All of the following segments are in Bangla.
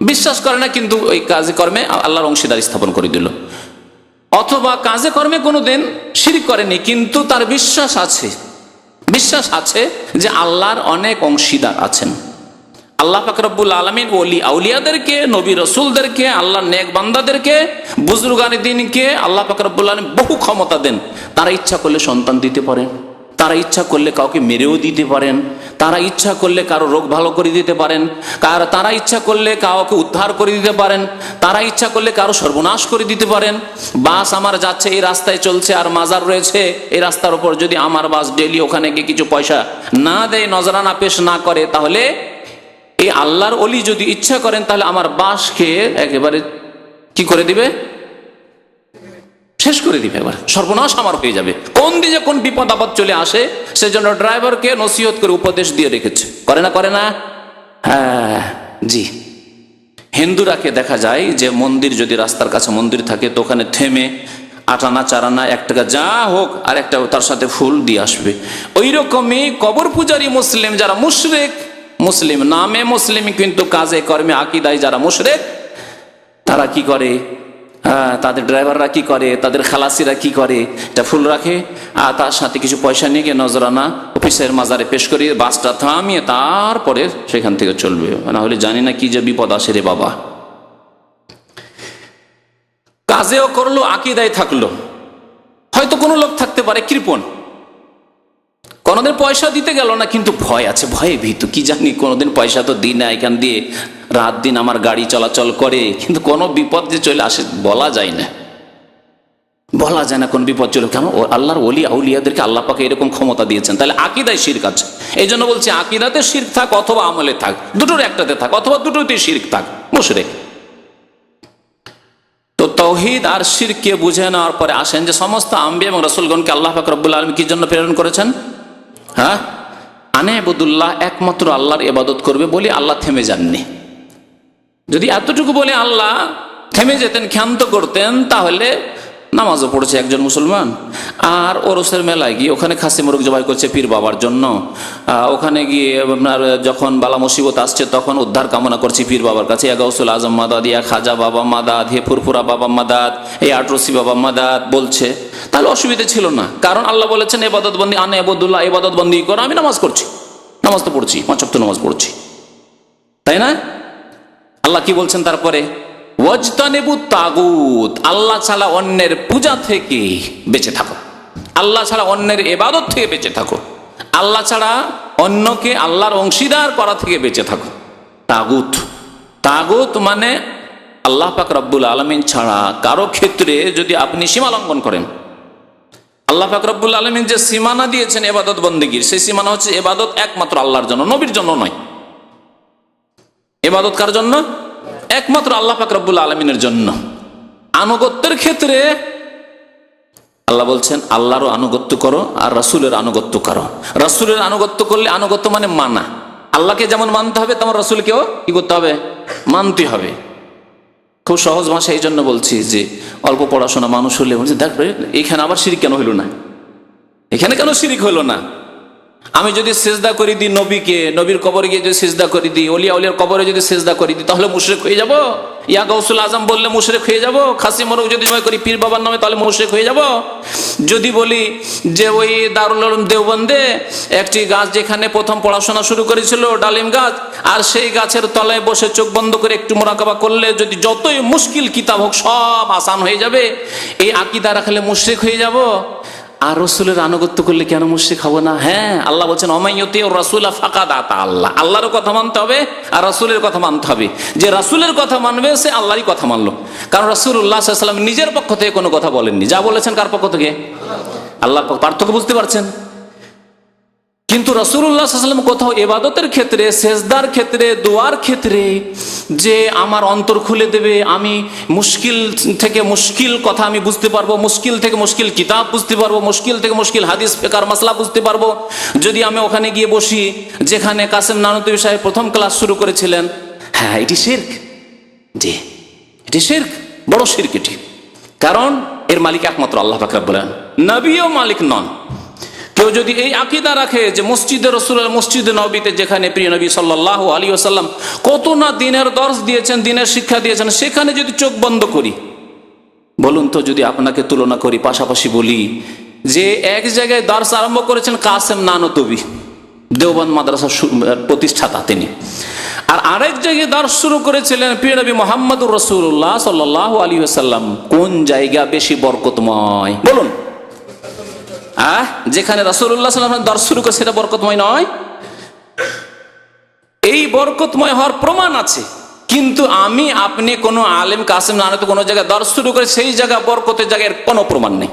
বিশ্বাস করে না কিন্তু ওই কাজে কর্মে আল্লাহর অংশীদার স্থাপন করে দিল। অথবা কাজে কর্মে কোনোদিন শিরক করেনি কিন্তু তার বিশ্বাস আছে যে আল্লাহর অনেক অংশীদার আছেন। আল্লাহ পাক রব্বুল আলামিন ওলি আউলিয়াদেরকে, নবী রসুলদেরকে, আল্লাহর নেক বান্দাদেরকে, বুজুর্গানে দ্বীনকে আল্লাহ পাক রব্বুল আলামিন বহু ক্ষমতা দেন। তারা ইচ্ছা করলে সন্তান দিতে পারেন, তারা ইচ্ছা করলে কাউকে মেরেও দিতে পারেন, তারা ইচ্ছা করলে কারো রোগ ভালো করে দিতে পারেন, তারা ইচ্ছা করলে কাউকে উদ্ধার করে দিতে পারেন, তারা ইচ্ছা করলে কারো সর্বনাশ করে দিতে পারেন। বাস আমার যাচ্ছে, এই রাস্তায় চলছে আর মাজার রয়েছে, এই রাস্তার উপর যদি আমার বাস ডেলি ওখানে গিয়ে কিছু পয়সা না দেয়, নজরানা পেশ না করে, তাহলে এই আল্লাহর ওলি যদি ইচ্ছা করেন তাহলে আমার বাসকে একেবারে কি করে দিবে, শেষ করে দিবে, এবার সর্বনাশ আমার হয়ে যাবে। কোন দিকে কোন বিপদ আপদ চলে আসে, সেজন্য ড্রাইভারকে নসিহত করে উপদেশ দিয়ে রেখেছে। করে না? হ্যাঁ, জি। হিন্দুরাকে দেখা যায় যে মন্দির যদি রাস্তার কাছে মন্দির থাকে তো ওখানে থেমে আটানা চারানা 1 টাকা যা হোক আর একটা তার সাথে ফুল দিয়ে আসবে। ওই রকমই কবর পূজারী মুসলিম যারা মুশরিক, মুসলিম নামে মুসলিম কিন্তু কাজে কর্মে আকীদায় যারা মুশরিক, তারা কি করে, তাদের ড্রাইভাররা কি করে, তাদের খালাসিরা কি করে, এটা ফুল রাখে আর তার সাথে কিছু পয়সা নিয়ে গিয়ে নজরানা অফিসের মাজারে পেশ করিয়ে বাসটা থামিয়ে তারপরে সেখান থেকে চলবে। না হলে জানি না কি যে বিপদ আসে রে বাবা। কাজেও করলো, আকীদায় থাকলো। হয়তো কোনো লোক থাকতে পারে কৃপণ, কোনোদিন পয়সা দিতে গেল না কিন্তু ভয় আছে, ভয়ে ভীতু, কি জানি কোনোদিন পয়সা তো দিই না, এখান দিয়ে রাত দিন আমার গাড়ি চলাচল করে, কিন্তু কোনো বিপদ যে চলে আসে বলা যায় না কোন বিপদ চলে। কেন? আল্লাহর ওলি আউলিয়াদেরকে আল্লাহ পাক এরকম ক্ষমতা দিয়েছেন। তাহলে আকীদায় শিরক আছে। এই জন্য বলছি আকীদাতে শিরক থাক অথবা আমলে থাক, দুটোর একটাতে থাক, অথবা দুটোতেই শিরক থাক, মুশরিক। তো তাওহীদ আর শিরককে বুঝে নেওয়ার পরে আসেন যে সমস্ত আম্বিয়া এবং রাসূলগণকে আল্লাহ পাক রব্বুল আলামিন কি জন্য প্রেরণ করেছেন? আনাইবুদুল্লাহ, একমাত্র আল্লাহর ইবাদত করবে বলে আল্লাহ থেমে যাননি। যদি এতটুকু বলে আল্লাহ থেমে যেতেন, ক্ষান্ত করতেন, তাহলে নামাজও পড়ছে একজন মুসলমান আর ওরসের মেলায় গিয়ে ওখানে খাসি মোরগ জবাই করছে পীর বাবার জন্য, ওখানে গিয়ে আপনার যখন বালা মুসিবত আসছে তখন উদ্ধার কামনা করছি পীর বাবার কাছে, গাউসুল আজম মাদাদ, ইয়া খাজা বাবা মাদাদ, হে ফুরফুরা বাবা মাদাদ, এই আটরসি বাবা মাদাদ বলছে, তাহলে অসুবিধা ছিল না। কারণ আল্লাহ বলেছেন ইবাদত বন্দি আনাইবুদুল্লাহ, ইবাদত বন্দি করো। আমি নামাজ করছি, নামাজ তো পড়ছি, 5 ওয়াক্ত নামাজ পড়ছি, তাই না? আল্লাহ কি বলছেন তারপরে? ওয়াজতানিবু তাগুত, আল্লাহ ছাড়া অন্যের পূজা থেকে বেঁচে থাকো, আল্লাহ ছাড়া অন্যের ইবাদত থেকে বেঁচে থাকো, আল্লাহ ছাড়া অন্যকে আল্লাহর অংশীদার করা থেকে বেঁচে থাকো। তাগুত মানে আল্লাহ পাক রব্বুল আলামিন ছাড়া কারো ক্ষেত্রে যদি আপনি সীমা লঙ্ঘন করেন, আল্লাহ পাক রব্বুল আলামিন যে সীমানা দিয়েছেন ইবাদত বন্দেগীর, সেই সীমানা হচ্ছে ইবাদত একমাত্র আল্লাহর জন্য, নবীর জন্য নয়। ইবাদত কার জন্য? একমাত্র আল্লাহ পাক রব্বুল আলামিনের জন্য। আনুগত্যের ক্ষেত্রে আল্লাহ বলছেন আল্লাহরও আনুগত্য করো আর রাসূলের আনুগত্য করো। রাসূলের আনুগত্য করলে, আনুগত্য মানে মানা, আল্লাহকে যেমন মানতে হবে তেমন রাসূলকেও কি করতে হবে? মানতে হবে। খুব সহজ ভাষা এই জন্য বলছি যে অল্প পড়াশোনা মানুষ হলে বলছে দেখ এখানে আবার শিরিক কেন হইল না, এখানে কেন শিরিক হইল না? আমি যদি সেজদা করে দিই নবীকে, নবীর কবরে গিয়ে যদি সেজদা করে দিই, ওলিয়া উলিয়ার কবরে যদি সেজদা করে দিই, তাহলে মুশরিক হয়ে যাব? ইয়া গাউসুল আজম বললে মুশরিক হয়ে যাব? খাসি মোরগ যদি জবাই করি পীর বাবার নামে তাহলে মুশরিক হয়ে যাব? যদি বলি যে ওই দারুল উলুম দেওবন্দে একটি গাছ যেখানে প্রথম পড়াশোনা শুরু করেছিল ডালিম গাছ, আর সেই গাছের তলায় বসে চোখ বন্ধ করে একটু মুরাকাবা করলে যদি যতই মুশকিল কিতাব হোক সব আসান হয়ে যাবে, এই আকীদা রাখলে মুশরিক হয়ে যাব? আর রাসূলের আনুগত্য করলে কেন মুশরিক হব না? হ্যাঁ, আল্লাহ বলছেন ওমাইয়ুতিউর রাসূলা ফাকাদ আতা আল্লাহ, আল্লাহর কথা মানতে হবে আর রাসূলের কথা মানতে হবে। যে রাসূলের কথা মানবে সে আল্লাহরই কথা মানলো, কারণ রাসূলুল্লাহ সাল্লাল্লাহু আলাইহি ওয়াসাল্লাম নিজের পক্ষ থেকে কোনো কথা বলেননি, যা বলেছেন কার পক্ষ থেকে? আল্লাহর পক্ষ। পার্থক্য বুঝতে পারছেন? কিন্তু রাসূলুল্লাহ সাল্লাল্লাহু আলাইহি ওয়াসাল্লাম কোথাও ইবাদতের ক্ষেত্রে, সেজদার ক্ষেত্রে, দোয়ার ক্ষেত্রে যে আমার অন্তর খুলে দেবে, আমি মুশকিল থেকে মুশকিল কথা আমি বুঝতে পারবো, মুশকিল থেকে মুশকিল কিতাব বুঝতে পারবো, মুশকিল থেকে মুশকিল হাদিস ফিকহ মাসলা বুঝতে পারবো, যদি আমি ওখানে গিয়ে বসি যেখানে কাসেম নানুতুবি সাহেব প্রথম ক্লাস শুরু করেছিলেন, হ্যাঁ এটি শিরক। জি, এটি শিরক, বড় শিরক এটি। কারণ এর মালিক একমাত্র আল্লাহ পাক রব্বুল আলামিন, নবীও মালিক নন। কেউ যদি এই আকীদা রাখে যে মসজিদে রাসূলুল্লাহ, মসজিদে নববীতে যেখানে প্রিয় নবী সাল্লাল্লাহু আলাইহি ওয়াসাল্লাম কত না দিনের দর্শ দিয়েছেন, দিনের শিক্ষা দিয়েছেন, সেখানে যদি চোখ বন্ধ করি, বলুন তো, যদি আপনাকে তুলনা করি, পাশাপাশি বলি যে এক জায়গায় দর্শ আরম্ভ করেছেন কাসেম নানতবী, দেওবন্দ মাদ্রাসার প্রতিষ্ঠাতা তিনি, আর আরেক জায়গায় দর্শ শুরু করেছিলেন প্রিয় নবী মুহাম্মদুর রাসূলুল্লাহ সাল্লাল্লাহু আলাইহি ওয়াসাল্লাম। কোন জায়গা বেশি বরকতময় বলুন? যেখানে রাসূলুল্লাহ সাল্লাল্লাহু আলাইহি ওয়াসাল্লাম দর্শ শুরু করে সেটা বরকতময় নয়? এই বরকতময় হওয়ার প্রমাণ আছে, কিন্তু আমি আপনি কোনো আলেম কাসেম নানতবী কোনো জায়গায় দর্শ শুরু করে সেই জায়গা বরকতের জায়গায় কোনো প্রমাণ নেই।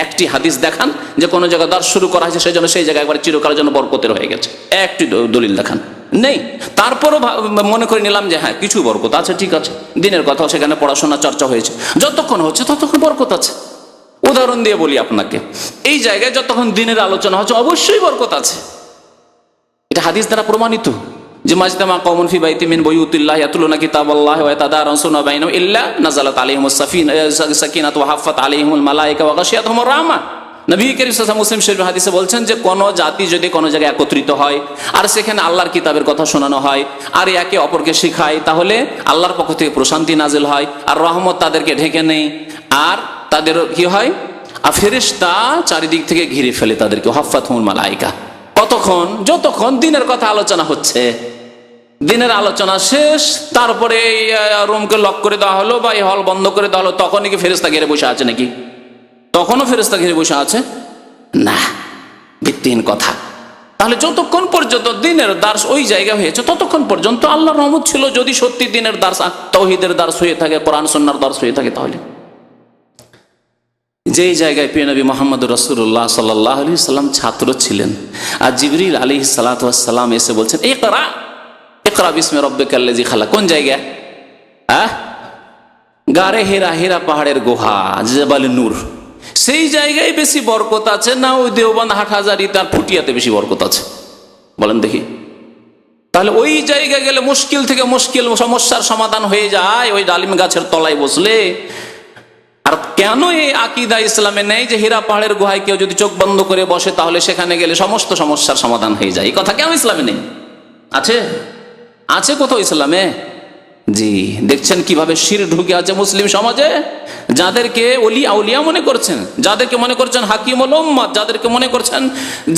একটি হাদিস দেখান যে কোনো জায়গায় দর্শ শুরু করা হয়েছে সেই জন্য সেই জায়গায় একবার চিরকালের জন্য বরকতের হয়ে গেছে, একটি দলিল দেখান, নেই। তারপরও মনে করে নিলাম যে হ্যাঁ কিছু বরকত আছে, ঠিক আছে, দিনের কথা সেখানে পড়াশোনা চর্চা হয়েছে, যতক্ষণ হচ্ছে ততক্ষণ বরকত আছে। উদাহরণ দিয়ে বলি আপনাকে, এই জায়গায় যতক্ষণ দিনের আলোচনা হচ্ছে অবশ্যই বরকত আছে, এটা হাদিস দ্বারা প্রমাণিত যে মাজতামা কওমুন ফি বাইতিন মিন বুয়ুতিল্লাহি ইয়াতলুনা কিতাবাল্লাহি ওয়া ইয়াতাদারাসুনা বাইনাহুম ইল্লা নাযালাত আলাইহিমুস সাকিনাতু ওয়া হাফফাত আলাইহিমুল মালায়েকা ওয়া গাশিয়াতহুমুর রাহমা। নবী করিম সাল্লাল্লাহু আলাইহি ওয়াসাল্লাম মুসলিম শরীফ হাদিসে বলছেন যে কোন জাতি যদি কোনো জায়গায় একত্রিত হয় আর সেখানে আল্লাহর কিতাবের কথা শোনানো হয় আর একে অপরকে শেখায়, তাহলে আল্লাহর পক্ষ থেকে প্রশান্তি নাজিল হয় আর রহমত তাদেরকে ঢেকে নেই, আর তাদের কি হয়, আর ফেরেশতা চারিদিক থেকে ঘিরে ফেলে তাদেরকে, হাফফাতহুমুল মালায়েকা। কতক্ষণ? যতক্ষণ দিনের কথা আলোচনা হচ্ছে, দিনের আলোচনা শেষ, তারপরে রুমকে লক করে দেওয়া হলো বা এই হল বন্ধ করে দেওয়া হলো, তখনই কি ফেরেশতা ঘিরে বসে আছে নাকি? তখনও ফেরেশতা ঘিরে বসে আছে না, ভিত্তিহীন কথা। তাহলে যতক্ষণ পর্যন্ত দিনের দার্স ওই জায়গা হয়েছে ততক্ষণ পর্যন্ত আল্লাহর রহমত ছিল। যদি সত্যি দিনের দার্স তাওহীদের দার্স হয়ে থাকে, কোরআন সুন্নাহর দার্স হয়ে থাকে, তাহলে যেই জায়গায় প্রিয় নবী মুহাম্মদুর রাসূলুল্লাহ সাল্লাল্লাহু আলাইহি ওয়াসাল্লাম ছাত্র ছিলেন আর জিবরিল আলাইহিস সালাতু ওয়াস সালাম এসে বলছেন ইকরা ইকরা বিসমি রাব্বিকাল্লাযী খালাক। কোন জায়গায়? গারে হেরা, হেরা পাহাড়ের গুহা, জাবাল নূর, সেই জায়গায় বেশি বরকত আছে না ওই দেওবন্দ হাটহাজারী তার ফুটিয়াতে বেশি বরকত আছে? বলেন দেখি। তাহলে ওই জায়গায় গেলে মুশকিল থেকে মুশকিল সমস্যার সমাধান হয়ে যায় ওই ডালিম গাছের তলায় বসলে। আর কেন এই আকীদা ইসলামে নেই যে হীরা পাহাড়ের গুহায় কেউ যদি চোখ বন্ধ করে বসে তাহলে সেখানে গেলে সমস্ত সমস্যার সমাধান হয়ে যায়? এই কথা কেন ইসলামে নেই? আছে? আছে কোথাও ইসলামে? জি, দেখছেন কিভাবে শিরক ঢুকে আছে মুসলিম সমাজে। যাদেরকে ওলি আউলিয়া মনে করছেন, যাদেরকে মনে করছেন হাকিমুল উম্মাত, যাদেরকে মনে করছেন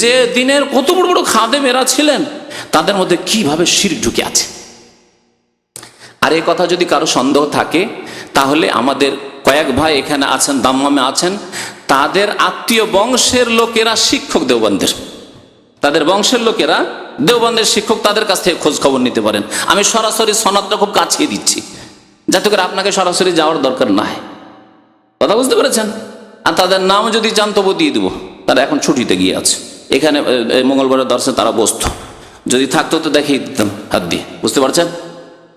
যে দিনের কত বড় বড় খাদেম এরা ছিলেন, তাদের মধ্যে কিভাবে শিরক ঢুকে আছে। আর এই কথা যদি কারো সন্দেহ থাকে তাহলে আমাদের কয়েক ভাই এখানে আছেন, দাম্মামে আছেন, তাদের আত্মীয় বংশের লোকেরা শিক্ষক দেওবন্দের, তাদের বংশের লোকেরা দেওবন্দের শিক্ষক, তাদের কাছ থেকে খোঁজ খবর নিতে পারেন। আমি সরাসরি সনদটা খুব কাছিয়ে দিচ্ছি যাতে করে আপনাকে সরাসরি যাওয়ার দরকার না হয়। কথা বুঝতে পেরেছেন? আর তাদের নাম যদি চান তবু দিয়ে দেবো, তারা এখন ছুটিতে গিয়ে আছে। এখানে মঙ্গলবারের দর্শনে তারা বসতো, যদি থাকতো তো দেখিয়ে দিতাম হাত দিয়ে, বুঝতে পারছেন?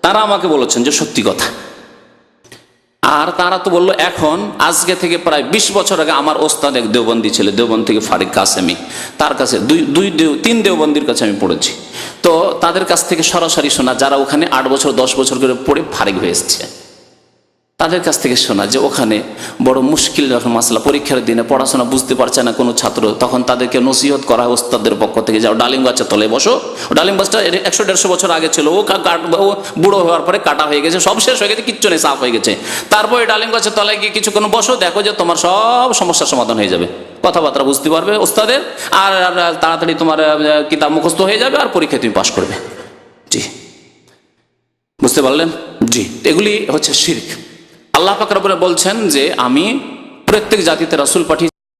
তারা আমাকে বলেছেন যে সত্যি কথা। আর তারা তো বললো এখন আজকে থেকে প্রায় 20 বছর আগে আমার ওস্তাদ এক দেওবন্দি ছিল, দেওবন্দ থেকে ফারিক কাসেমি, তার কাছে তিন দেওবন্দির কাছে আমি পড়েছি। তো তাদের কাছ থেকে সরাসরি শোনা, যারা ওখানে 8 বছর 10 বছর করে পড়ে ফারিক হয়ে এসছে, তাদের কাছ থেকে শোনা যে ওখানে বড় মুশকিল যখন মাসলা, পরীক্ষার দিনে পড়াশোনা বুঝতে পারছে না কোনো ছাত্র, তখন তাদেরকে নসিহত করা হয় ওস্তাদের পক্ষ থেকে, যাও ডালিম গাছের তলায় বসো। ডালিম গাছটা 100-150 বছর আগে ছিল, ও বুড়ো হওয়ার পরে কাটা হয়ে গেছে, সব শেষ হয়ে গেছে, কিচ্ছু নেই, সাফ হয়ে গেছে। তারপরে ডালিম গাছের তলায় গিয়ে কিছুক্ষণ বসো, দেখো যে তোমার সব সমস্যার সমাধান হয়ে যাবে, কথাবার্তা বুঝতে পারবে ওস্তাদের, আর তাড়াতাড়ি তোমার কিতাব মুখস্থ হয়ে যাবে, আর পরীক্ষায় তুমি পাশ করবে। জি, বুঝতে পারলেন? জি, এগুলি হচ্ছে শিরক। আল্লাহ পাক রব্বুল বলছেন যে আমি প্রত্যেক জাতিতে রাসূল পাঠিয়েছি।